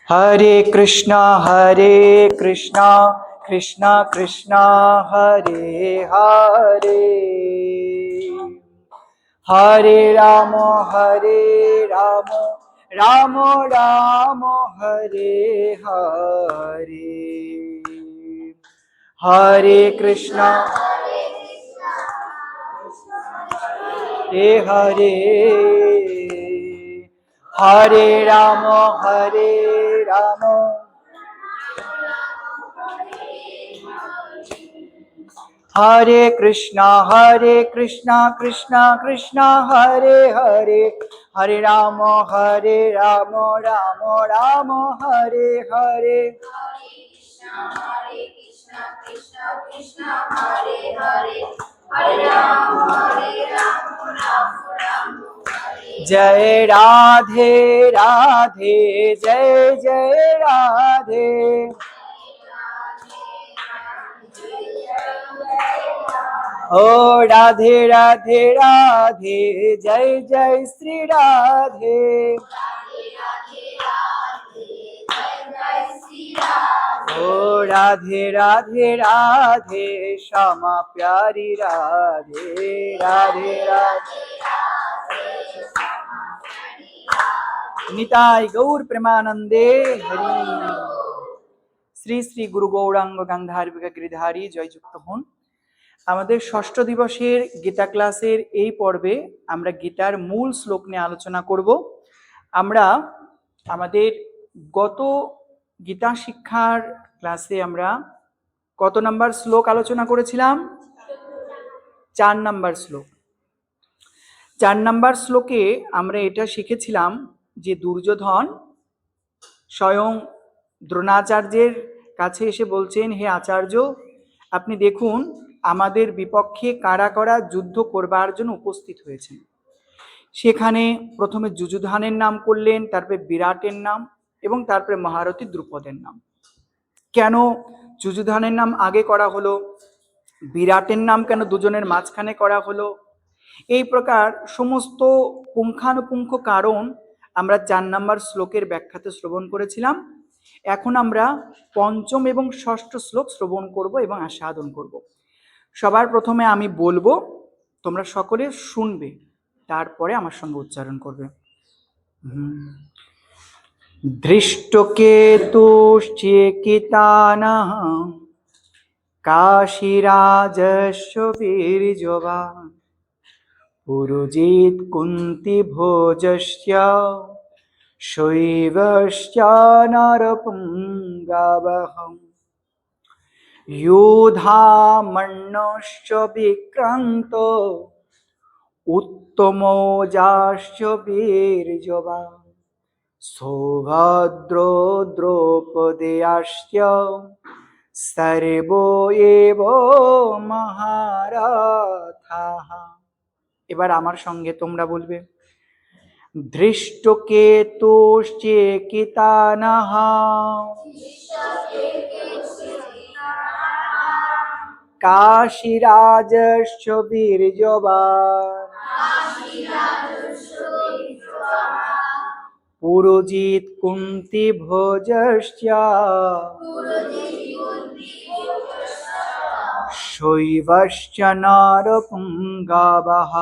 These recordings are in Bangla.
हरे कृष्णा कृष्णा कृष्णा हरे हरे, हरे राम राम राम हरे हरे, हरे कृष्णा हरे, हरे राम हरे कृष्णा कृष्णा कृष्णा हरे हरे, हरे राम राम राम हरे हरे, हरे कृष्णा कृष्णा कृष्णा हरे हरे, हरे राम राम राम हरे। जय राधे राधे जय जय राधे, ओ राधे राधे राधे जय जय श्री राधे, ओ राधे राधे राधे श्यामा प्यारी राधे, राधे राधे निताई गौर प्रेमानंदे हरि। শ্রী শ্রী গুরু গৌরাঙ্গ গান্ধারবিকা গিরিধারী জয়যুক্ত হন। আমাদের ষষ্ঠ দিবসের গীতা ক্লাসের এই পর্বে আমরা গীতার মূল শ্লোক নিয়ে আলোচনা করব। আমরা আমাদের গত গীতা শিক্ষার ক্লাসে আমরা কত নাম্বার শ্লোক আলোচনা করেছিলাম? 4 নাম্বার শ্লোক। 4 নাম্বার শ্লোকে আমরা এটা শিখেছিলাম যে দুর্যোধন স্বয়ং দ্রোণাচার্যের কাছে এসে বলছেন, হে আচার্য, আপনি দেখুন আমাদের বিপক্ষে কারা কারা যুদ্ধ করবার জন্য উপস্থিত হয়েছেন। সেখানে প্রথমে যুযুধানের নাম করলেন, তারপরে বিরাটের নাম এবং তারপরে মহারথী দ্রুপদের নাম। কেন যুযুধানের নাম আগে করা হলো, বিরাটের নাম কেন দুজনের মাঝখানে করা হলো, এই প্রকার সমস্ত পুঙ্খানুপুঙ্খ কারণ আমরা 4 নাম্বার শ্লোকের ব্যাখ্যাতে শ্রবণ করেছিলাম। এখন আমরা পঞ্চম এবং ষষ্ঠ শ্লোক শ্রবণ করব এবং আস্বাদন করব। সবার প্রথমে আমি বলবো, তোমরা সকলে শুনবে, তারপরে আমার সঙ্গে উচ্চারণ করবে। দৃষ্টকেতুশ্চেকিতানঃ কাশীরাজস্য বীর্যবান পুরুজিৎ কুন্তি ভোজস্য শৈবশ্চ নরপুঙ্গবহঃ যোধামন্যশ্চ বিক্রান্ত উত্তমৌজাশ্চ বীর্যবান সৌভদ্রো দ্রৌপদেয়াশ্চ সর্বো এব মহারথাঃ। এবার আমার সঙ্গে তোমরা বলবে, দৃষ্টকেতুশ্চেকিতানঃ কাশীরাজস্য বীর্যবান পুরুজিৎ কুন্তি ভোজশ্চ শৈবশ্চ নরপুঙ্গবঃ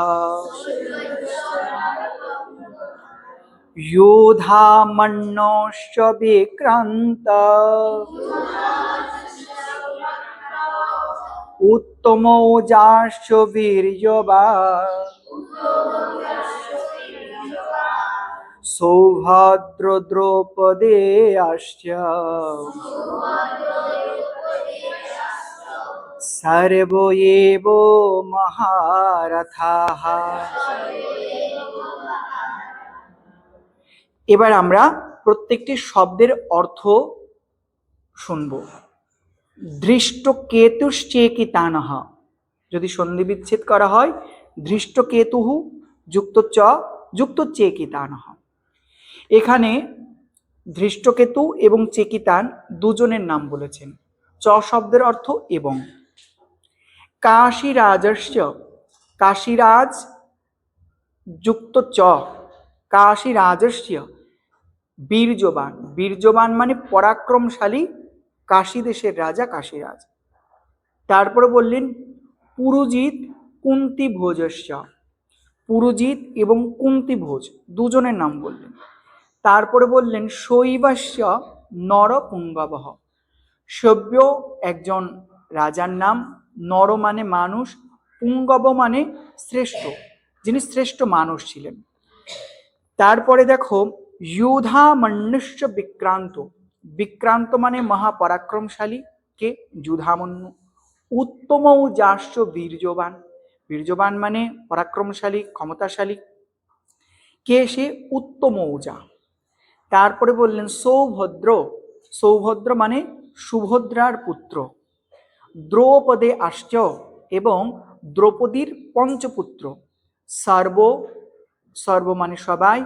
যোধামন্যশ্চ বিক্রান্ত উত্তমৌজাশ্চ বীর্যবান সৌভদ্র দ্রৌপদেয়াশ্চ সর্বো এব মহারথাঃ। এবার আমরা প্রত্যেকটি শব্দের অর্থ শুনব। দৃষ্টকেতুশ্চেকিতানঃ, যদি সন্ধি বিচ্ছেদ করা হয় দৃষ্টকেতুঃ যুক্ত চ যুক্ত চেকিতানঃ। এখানে ধৃষ্টকেতু এবং চেকিতান দুজনের নাম বলেছেন। চ শব্দের অর্থ এবং। কাশীরাজস্য, কাশীরাজ যুক্ত চ কাশীরাজস্য বীর্যবান, বীর্যবান মানে পরাক্রমশালী, কাশী দেশের রাজা কাশীরাজ। তারপরে বললেন পুরুজিৎ কুন্তি ভোজস্য, পুরুজিৎ এবং কুন্তি ভোজ দুজনের নাম বললেন। তারপরে বললেন শৈবাস্য নরপুঙ্গবহ, সভ্য একজন রাজার নাম, নর মানে মানুষ, পুঙ্গব মানে শ্রেষ্ঠ, যিনি শ্রেষ্ঠ মানুষ ছিলেন। তারপরে দেখো যুধা মন্যুষ্য বিক্রান্ত, বিক্রান্ত মানে মহাপরাক্রমশালী, কে? যুধামন্যু। উত্তমৌজাস্য বীর্যবান, বীর্যবান মানে পরাক্রমশালী ক্ষমতাশালী, কে সে? উত্তমৌজা। তারপরে বললেন সৌভদ্র, সৌভদ্র মানে সুভদ্রার পুত্র। দ্রৌপদে আশ্চ, এবং দ্রৌপদীর পঞ্চপুত্র। সর্ব, সর্ব মানে সবাই,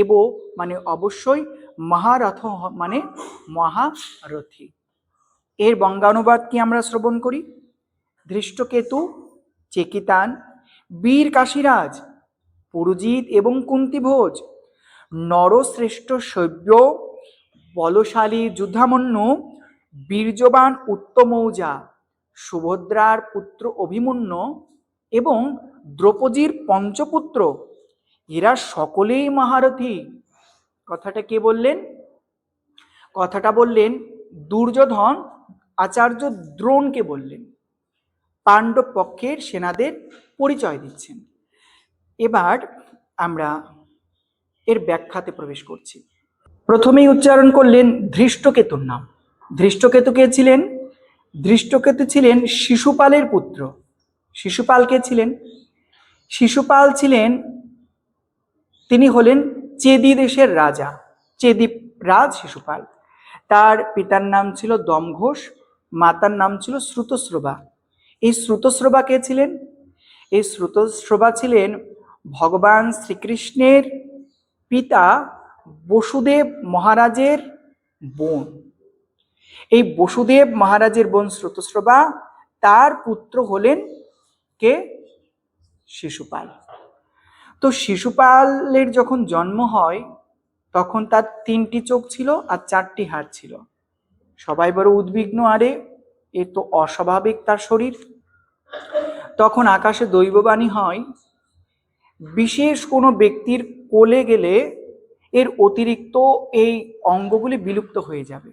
এব মানে অবশ্যই, মহারথ মানে মহারথী। এর বঙ্গানুবাদ কি আমরা শ্রবণ করি? ধৃষ্টকেতু চেকিতান, বীর কাশীরাজ, পুরুজিৎ এবং কুন্তিভোজ, নরশ্রেষ্ঠ সভ্য বলশালী যুদ্ধামন্যু, বীর্যবান উত্তমৌজা, সুভদ্রার পুত্র অভিমন্যু এবং দ্রৌপদীর পঞ্চপুত্র, এরা সকলেই মহারথী। কথাটা কে বললেন? কথাটা বললেন দুর্যোধন আচার্য দ্রোণকে বললেন, পাণ্ডব পক্ষের সেনাদের পরিচয় দিচ্ছেন। এবার আমরা এর ব্যাখ্যাতে প্রবেশ করছি। প্রথমেই উচ্চারণ করলেন ধৃষ্টকেতুর নাম। ধৃষ্টকেতু কে ছিলেন? ধৃষ্টকেতু ছিলেন শিশুপালের পুত্র। শিশুপাল কে ছিলেন? শিশুপাল ছিলেন, তিনি হলেন চেদি দেশের রাজা, চেদি রাজ শিশুপাল। তার পিতার নাম ছিল দমঘোষ, মাতার নাম ছিল শ্রুতস্রবা। এই শ্রুতস্রবা কে ছিলেন? এই শ্রুতস্রবা ছিলেন ভগবান শ্রীকৃষ্ণের পিতা বসুদেব মহারাজের বোন। এই বসুদেব মহারাজের বোন শ্রুতস্রবা, তার পুত্র হলেন কে? শিশুপাল। তো শিশুপালের যখন জন্ম হয় তখন তার 3টি চোখ ছিল আর 4টি হাত ছিল। সবাই বড় উদ্বিগ্ন, আরে এ তো অস্বাভাবিক তার শরীর। তখন আকাশে দৈববাণী হয়, বিশেষ কোনো ব্যক্তির কোলে গেলে এর অতিরিক্ত এই অঙ্গগুলি বিলুপ্ত হয়ে যাবে,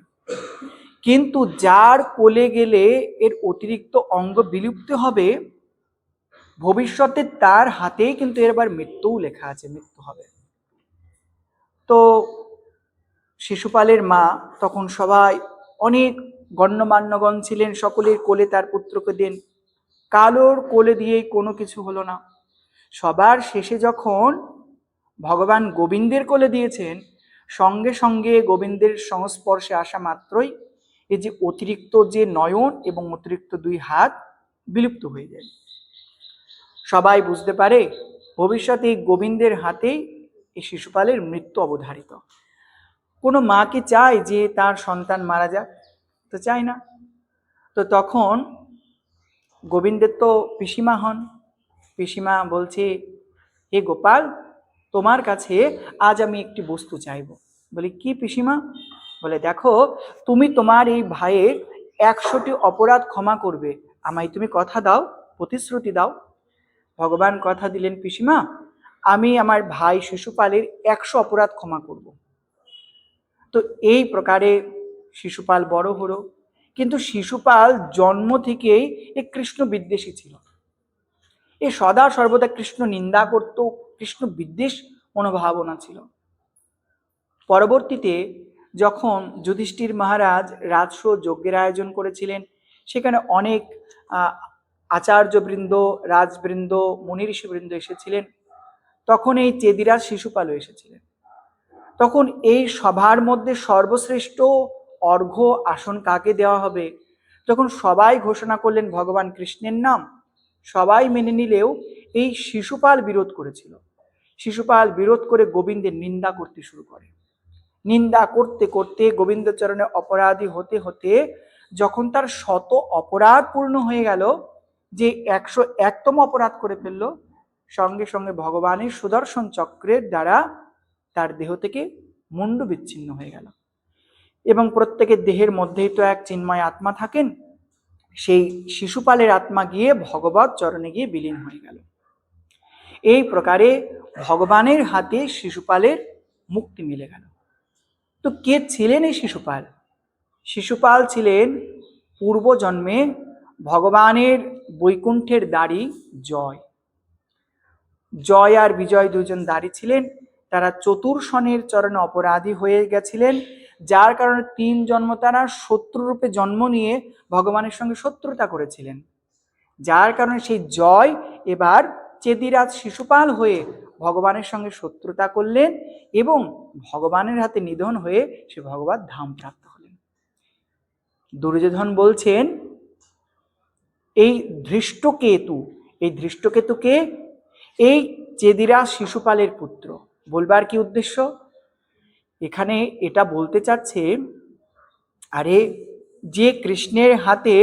কিন্তু যার কোলে গেলে এর অতিরিক্ত অঙ্গ বিলুপ্ত হবে, ভবিষ্যতে তার হাতেই কিন্তু এবার মৃত্যুও লেখা আছে, মৃত্যু হবে। তো শিশুপালের মা তখন সবাই, অনেক গণ্যমান্যগণ ছিলেন, সকলের কোলে তার পুত্রকে দেন। কালোর কোলে দিয়েই কোনো কিছু হলো না। সবার শেষে যখন ভগবান গোবিন্দের কোলে দিয়েছেন, সঙ্গে সঙ্গে গোবিন্দের সংস্পর্শে আসা মাত্রই এই যে অতিরিক্ত যে নয়ন এবং অতিরিক্ত 2 হাত বিলুপ্ত হয়ে যায়। সবাই বুঝতে পারে ভবিষ্যতে এই গোবিন্দের হাতেই এই শিশুপালের মৃত্যু অবধারিত। কোনো মা কি চায় যে তার সন্তান মারা যাক? তো চায় না। তো তখন গোবিন্দের তো পিসিমা হন, পিসিমা বলছে, হে গোপাল, তোমার কাছে আজ আমি একটি বস্তু চাইব। বলি কি পিসিমা? বলে দেখো, তুমি তোমার এই ভাইয়ের 100টি অপরাধ ক্ষমা করবে, আমায় তুমি কথা দাও, প্রতিশ্রুতি দাও। ভগবান কথা দিলেন, পিসিমা আমি আমার ভাই শিশুপালের 100 অপরাধ ক্ষমা করব। তো এই প্রকারে শিশুপাল বড় হলো। কিন্তু শিশুপাল জন্ম থেকেই এ কৃষ্ণ বিদ্বেষী ছিল। এ সদা সর্বদা কৃষ্ণ নিন্দা করত, কৃষ্ণ বিদ্বেষ মনোভাবনা ছিল। পরবর্তীতে যখন যুধিষ্ঠির মহারাজ রাজস্ব যজ্ঞের আয়োজন করেছিলেন, সেখানে অনেক আচার্যবৃন্দ, রাজবৃন্দ, মুনি ঋষিবৃন্দ এসেছিলেন, তখন এই চেদিরাজ শিশুপালও এসেছিলেন। তখন এই সভার মধ্যে সর্বশ্রেষ্ঠ অর্ঘ্য আসন কাকে দেওয়া হবে, যখন সবাই ঘোষণা করলেন ভগবান কৃষ্ণের নাম, সবাই মেনে নিলেও এই শিশুপাল বিরোধ করেছিল। শিশুপাল বিরোধ করে গোবিন্দের নিন্দা করতে শুরু করে। নিন্দা করতে করতে গোবিন্দচরণে অপরাধী হতে হতে যখন তার 100 অপরাধ পূর্ণ হয়ে গেল, যে 101তম অপরাধ করে ফেলল, সঙ্গে সঙ্গে ভগবানের সুদর্শন চক্রের দ্বারা তার দেহ থেকে মুন্ডু বিচ্ছিন্ন হয়ে গেল। এবং প্রত্যেকের দেহের মধ্যেই তো এক চিন্ময় আত্মা থাকেন, সেই শিশুপালের আত্মা গিয়ে ভগবত চরণে গিয়ে বিলীন হয়ে গেল। এই প্রকারে ভগবানের হাতে শিশুপালের মুক্তি মিলে গেল। তো কে ছিলেন এই শিশুপাল? শিশুপাল ছিলেন পূর্বজন্মে ভগবানের বৈকুণ্ঠের দাড়ি জয়। জয় আর বিজয় দুজন দাড়ি ছিলেন, তারা চতুর্শনের চরণে অপরাধী হয়ে গেছিলেন, যার কারণে 3 জন্ম তারা শত্রুরূপে জন্ম নিয়ে ভগবানের সঙ্গে শত্রুতা করেছিলেন। যার কারণে সেই জয় এবার চেদিরাজ শিশুপাল হয়ে ভগবানের সঙ্গে শত্রুতা করলেন এবং ভগবানের হাতে নিধন হয়ে সে ভগবত ধাম প্রাপ্ত হলেন। দুর্যোধন বলছেন এই ধৃষ্টকেতু, এই ধৃষ্টকেতুকে এই চেদিরাজ শিশুপালের পুত্র। বলবার কি উদ্দেশ্য? এখানে এটা বলতে চাচ্ছে, আরে যে কৃষ্ণের হাতে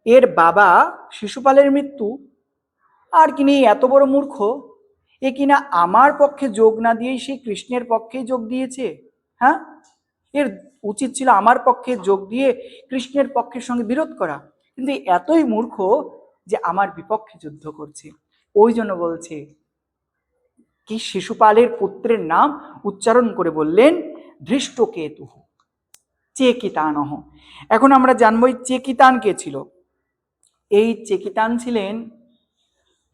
এর বাবা শিশুপালের মৃত্যু, আর কিনি এত বড় মূর্খ, এ কিনা আমার পক্ষে যোগ না দিয়েই সেই কৃষ্ণের পক্ষেই যোগ দিয়েছে। হ্যাঁ, এর উচিত ছিল আমার পক্ষে যোগ দিয়ে কৃষ্ণের পক্ষের সঙ্গে বিরোধ করা, কিন্তু এতই মূর্খ যে আমার বিপক্ষে যুদ্ধ করছে। ওই জন্য বলছে কি, শিশুপালের পুত্রের নাম উচ্চারণ করে বললেন ধৃষ্টকেতু চেকিতানহ। এখন আমরা জানবো এই চেকিতান কে ছিল। এই চেকিতান ছিলেন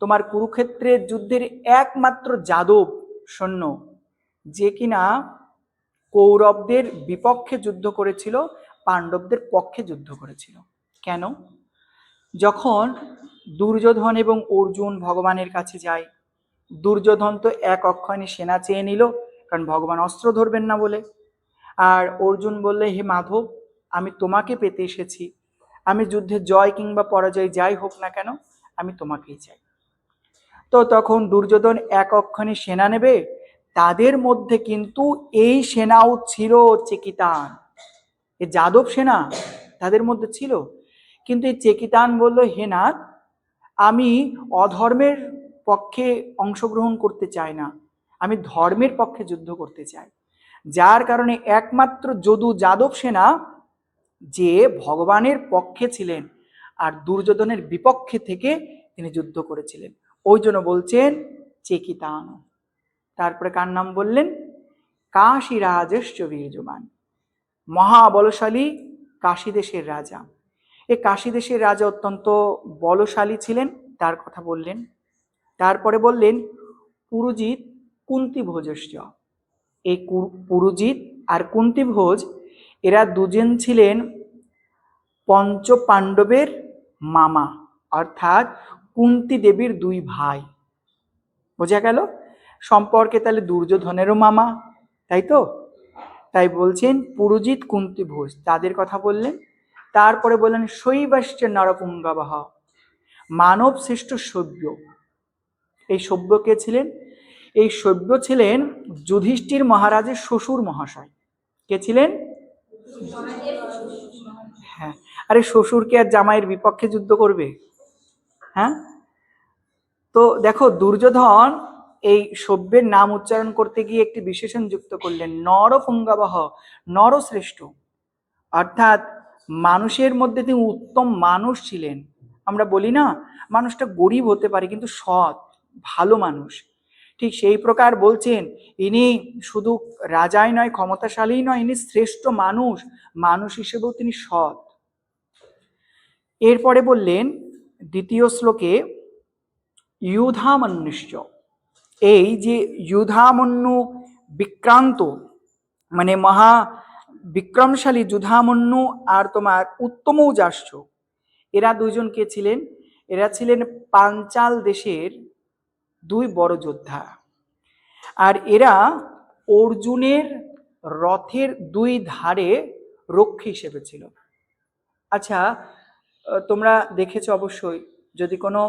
তোমার কুরুক্ষেত্রের যুদ্ধের একমাত্র যাদব সৈন্য, যে কিনা কৌরবদের বিপক্ষে যুদ্ধ করেছিল, পাণ্ডবদের পক্ষে যুদ্ধ করেছিল। কেন? যখন দুর্যোধন এবং অর্জুন ভগবানের কাছে যায়, দুর্যোধন তো এক অক্ষয়ণী সেনা চেয়ে নিল, কারণ ভগবান অস্ত্র ধরবেন না বলে। আর অর্জুন বললে, হে মাধব, আমি তোমাকে পেতে এসেছি, আমি যুদ্ধে জয় কিংবা পরাজয় যাই হোক না কেন, আমি তোমাকেই চাই। তো তখন দুর্যোধন এক অক্ষয়ণী সেনা নেবে, তাদের মধ্যে কিন্তু এই সেনাও ছিল চেকিতান, এই যাদব সেনা তাদের মধ্যে ছিল। কিন্তু এই চেকিতান বলল, হে নাথ, আমি অধর্মের পক্ষে অংশগ্রহণ করতে চাই না, আমি ধর্মের পক্ষে যুদ্ধ করতে চাই। যার কারণে একমাত্র যদু যাদব সেনা যে ভগবানের পক্ষে ছিলেন আর দুর্যোধনের বিপক্ষে থেকে তিনি যুদ্ধ করেছিলেন, ওই জন্য বলছেন চেকিতান। তারপরে কার নাম বললেন? কাশীরাজস্য বীর্যমান, মহাবলশালী কাশী দেশের রাজা। এই কাশী দেশের রাজা অত্যন্ত বলশালী ছিলেন, তার কথা বললেন। তারপরে বললেন পুরুজিৎ কুন্তিভোজস্য। এই পুরুজিৎ আর কুন্তিভোজ এরা দুজন ছিলেন পঞ্চ পাণ্ডবের মামা, অর্থাৎ কুন্তি দেবীর 2 ভাই। বোঝা গেল সম্পর্কে? তাহলে দুর্যোধনেরও মামা, তাই তো? তাই বলছেন পুরুজিৎ কুন্তিভোজ, তাদের কথা বললেন। তারপরে বললেন শৈবাশ্চ নরপুঙ্গবহ, মানব শ্রেষ্ঠ সভ্য। এই সভ্য কে ছিলেন? এই সভ্য ছিলেন যুধিষ্ঠির মহারাজের শ্বশুর মহাশয়। কে ছিলেন? হ্যাঁ, আরে শ্বশুরকে আর জামাইয়ের বিপক্ষে যুদ্ধ করবে? হ্যাঁ, তো দেখো দুর্যোধন এই সভ্যের নাম উচ্চারণ করতে গিয়ে একটি বিশেষণ যুক্ত করলেন, নরপুঙ্গবহ, নরশ্রেষ্ঠ, অর্থাৎ মানুষের মধ্যে তিনি উত্তম মানুষ ছিলেন। আমরা বলি না মানুষটা গরিব হতে পারে কিন্তু সৎ, ভালো মানুষ, ঠিক সেই প্রকার বলছেন ইনি শুধু রাজাই নয়, ক্ষমতাশালী নয়, ইনি শ্রেষ্ঠ মানুষ, মানুষ হিসেবেও তিনি সৎ। এরপরে বললেন দ্বিতীয় শ্লোকে ইউধামন্যুশ্চ, এই যে ইউধামন্যু বিক্রান্ত মানে মহা বিক্রমশালী যুধামন্যু আর তোমার উত্তমৌজাশ্চ, এরা দুজন কে ছিলেন? এরা ছিলেন পাঞ্চাল দেশের 2 বড় যোদ্ধা, আর এরা অর্জুনের রথের 2 ধারে রক্ষী হিসেবে ছিল। আচ্ছা, তোমরা দেখেছো অবশ্যই, যদি কোনো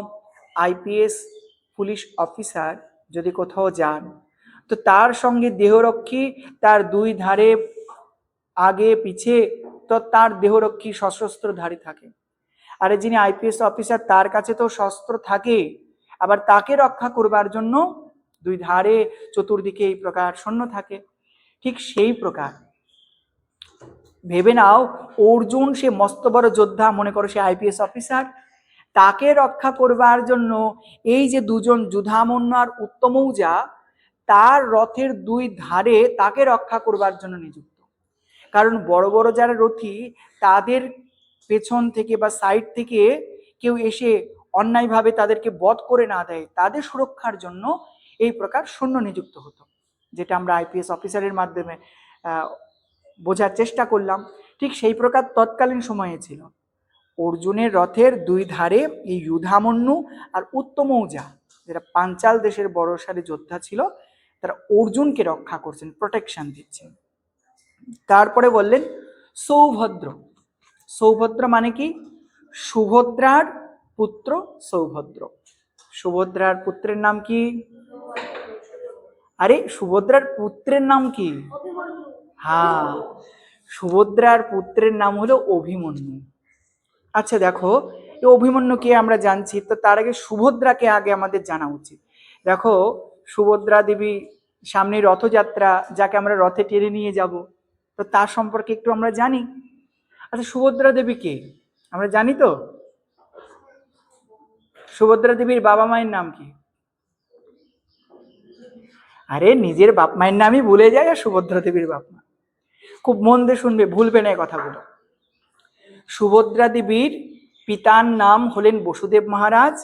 আইপিএস পুলিশ অফিসার যদি কোথাও যান, তো তার সঙ্গে দেহরক্ষী তার 2 ধারে আগে পিছে, তো তার দেহরক্ষী সশস্ত্রধারী থাকে। আর যিনি আইপিএস অফিসার তার কাছে তো শস্ত্র থাকে, আবার তাকে রক্ষা করবার জন্য 2 ধারে চতুর্দিকে এই প্রকার সৈন্য থাকে। ঠিক সেই প্রকার ভেবে নাও, অর্জুন সে মস্ত বড় যোদ্ধা, মনে করো সে আইপিএস অফিসার, তাকে রক্ষা করবার জন্য এই যে দুজন যুধামন্য আর উত্তমৌজা তার রথের দুই ধারে তাকে রক্ষা করবার জন্য নিযুক্ত। কারণ বড় বড় যারা রথী তাদের পেছন থেকে বা সাইড থেকে কেউ এসে অন্যায়ভাবে তাদেরকে বধ করে না দেয়, তাদের সুরক্ষার জন্য এই প্রকার সৈন্য নিযুক্ত হতো, যেটা আমরা আইপিএস অফিসারের মাধ্যমে বোঝার চেষ্টা করলাম। ঠিক সেই প্রকার তৎকালীন সময়ে ছিল। অর্জুনের রথের দুই ধারে এই যুধামন্যু আর উত্তমৌজা, যেটা পাঞ্চাল দেশের বড়সারি যোদ্ধা ছিল, তারা অর্জুনকে রক্ষা করছেন, প্রোটেকশন দিচ্ছেন। তারপরে বললেন সৌভদ্র। সৌভদ্র মানে কি? সুভদ্রার পুত্র সৌভদ্র। সুভদ্রার পুত্রের নাম কি? আরে সুভদ্রার পুত্রের নাম কি? হ্যাঁ, সুভদ্রার পুত্রের নাম হলো অভিমন্যু। আচ্ছা দেখো, এই অভিমন্যুকে আমরা জানছি, তো তার আগে সুভদ্রাকে আগে আমাদের জানা উচিত। দেখো, সুভদ্রা দেবী সামনে রথযাত্রা, যাকে আমরা রথে টেনে নিয়ে যাব, তো তার সম্পর্কে একটু আমরা জানি। আচ্ছা, সুভদ্রা দেবী কে আমরা জানি তো? সুভদ্রা দেবীর বাবা মায়ের নাম কি? আরে নিজের বাপ মায়ের নামই ভুলে যায় আর সুভদ্রা দেবীর বাপ মা। খুব মন দিয়ে শুনবে, ভুলবে না এই কথাগুলো। সুভদ্রা দেবীর পিতার নাম হলেন বসুদেব মহারাজ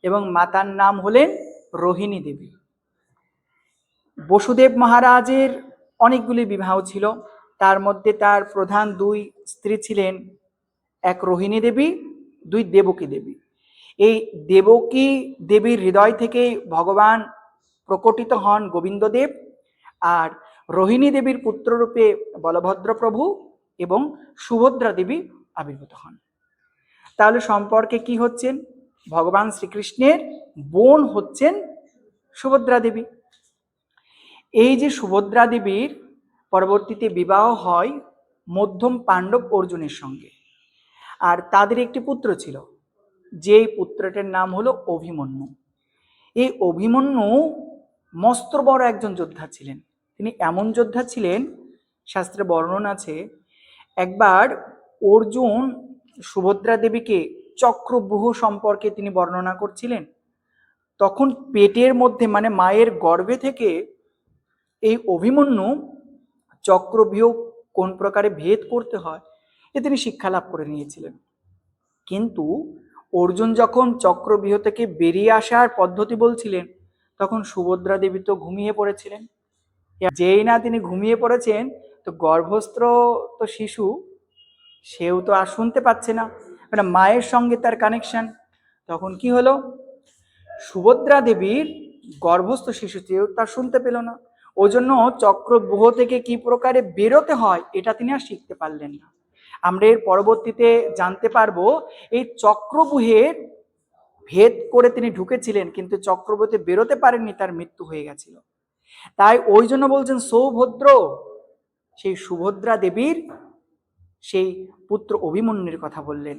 এবং মাতার নাম হলেন রোহিণী দেবী। বসুদেব মহারাজের অনেকগুলি বিবাহ ছিল, তার মধ্যে তার প্রধান দুই স্ত্রী ছিলেন, এক রোহিণী দেবী, দুই দেবকী দেবী। এই দেবকী দেবীর হৃদয় থেকে ভগবান প্রকটিত হন গোবিন্দদেব, আর রোহিণী দেবীর পুত্ররূপে বলভদ্র প্রভু এবং সুভদ্রা দেবী আবির্ভূত হন। তাহলে সম্পর্কে কি হচ্ছেন? ভগবান শ্রীকৃষ্ণের বোন হচ্ছেন সুভদ্রা দেবী। এই যে সুভদ্রা দেবীর পরবর্তীতে বিবাহ হয় মধ্যম পাণ্ডব অর্জুনের সঙ্গে, আর তাদের একটি পুত্র ছিল, যেই পুত্রটির নাম হলো অভিমন্যু। এই অভিমন্যু মস্ত বড় একজন যোদ্ধা ছিলেন। তিনি এমন যোদ্ধা ছিলেন, শাস্ত্রে বর্ণন আছে, একবার অর্জুন সুভদ্রা দেবীকে চক্রব্যূহ সম্পর্কে তিনি বর্ণনা করছিলেন, তখন পেটের মধ্যে মানে মায়ের গর্ভে থেকে এই অভিমন্যু চক্রব্যূহ কোন প্রকারে ভেদ করতে হয় এ তিনি শিক্ষা লাভ করে নিয়েছিলেন। কিন্তু অর্জুন যখন চক্রব্যূহ থেকে বেরিয়ে আসার পদ্ধতি বলছিলেন, তখন সুভদ্রা দেবী তো ঘুমিয়ে পড়েছিলেন। যেই না তিনি ঘুমিয়ে পড়েছেন, তো গর্ভস্থ তো শিশু, সেও তো আর শুনতে পাচ্ছে না, মানে মায়ের সঙ্গে তার কানেকশন। তখন কি হলো, সুভদ্রা দেবীর গর্ভস্থ শিশুটিও তা শুনতে পেল না। ওই জন্য চক্রব্যূহ থেকে কি প্রকারে বেরোতে হয় এটা তিনি আর শিখতে পারলেন না। আমরা এর পরবর্তীতে জানতে পারবো, এই চক্রব্যূহের ভেদ করে তিনি ঢুকেছিলেন, কিন্তু চক্রব্যূহতে বেরোতে পারেননি, তার মৃত্যু হয়ে গেছিল। তাই ওই জন্য বলছেন সৌভদ্র, সেই সুভদ্রা দেবীর সেই পুত্র অভিমন্যুর কথা বললেন।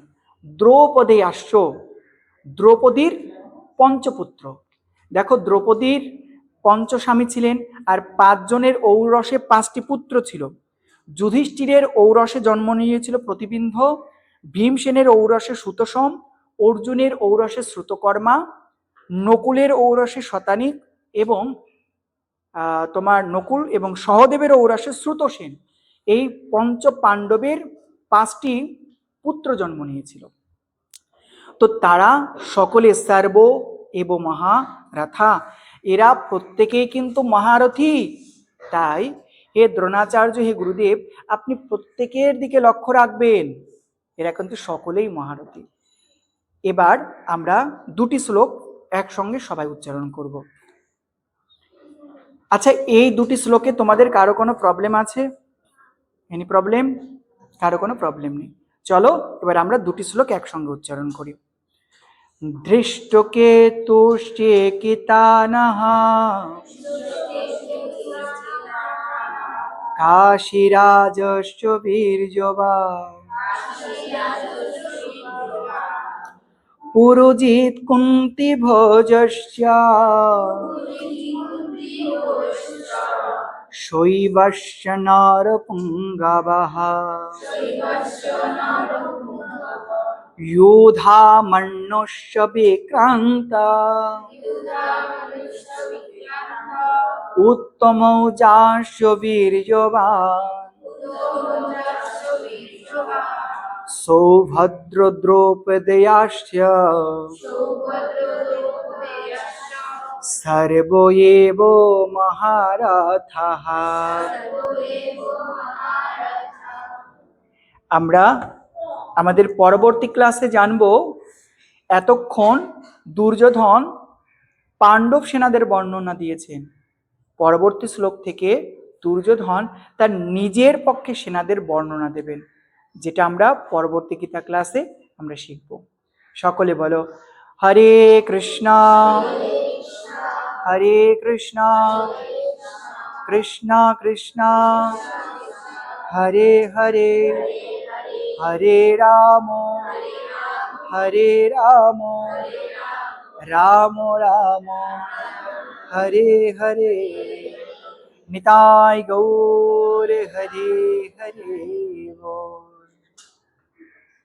দ্রৌপদী আশ্ব, দ্রৌপদীর পঞ্চপুত্র। দেখো, দ্রৌপদীর পঞ্চস্বামী ছিলেন, আর 5 জনের ঔরসে 5টি পুত্র ছিল। যুধিষ্ঠিরের ঔরসে জন্ম নিয়েছিল প্রতিবিম্ব, ভীমসেনের ঔরসে সুতোষম, অর্জুনের ঔরসে শ্রুতকর্মা, নকুলের ঔরসে শতানিক এবং তোমার নকুল এবং সহদেবের ঔরসে শ্রুতসেন। এই পঞ্চ পাণ্ডবের 5টি পুত্র জন্ম নিয়েছিল। তো তারা সকলে সর্ব এব মহারথা, এরা প্রত্যেকেই কিন্তু মহারথী। তাই হে দ্রোণাচার্য, হে গুরুদেব, আপনি প্রত্যেকের দিকে লক্ষ্য রাখবেন, এরা কিন্তু সকলেই মহারথী। এবার আমরা 2টি শ্লোক একসঙ্গে সবাই উচ্চারণ করব। আচ্ছা, এই 2টি শ্লোকে তোমাদের কারো কোনো প্রবলেম আছে? Any problem? কারো কোনো প্রবলেম নেই। চলো এবার আমরা 2টি শ্লোক একসঙ্গে উচ্চারণ করি। ধৃষ্টকেতুষ্টেকিতানঃ কাশীরাজশ্চ বীর্যবান পুরুজিৎ কুন্তিভোজশ্চ শৈবস্য নরপুঙ্গবঃ योधा मनुष्य विक्रांत उत्तमौजास्य वीर्यवान् सौभद्र द्रौपदेयाश्च सर्वो एव महारथाः। আমরা আমাদের পরবর্তী ক্লাসে জানবো এতক্ষণ দুর্যোধন পাণ্ডব সেনাদের বর্ণনা দিয়েছেন। পরবর্তী শ্লোক থেকে দুর্যোধন তার নিজের পক্ষে সেনাদের বর্ণনা দেবেন, যেটা আমরা পরবর্তী গীতা ক্লাসে আমরা শিখব। সকলে বলো হরে কৃষ্ণ হরে কৃষ্ণ কৃষ্ণ কৃষ্ণ হরে হরে হরে রাম রাম রাম হরে হরে। নিতাই গৌর হরে হরে।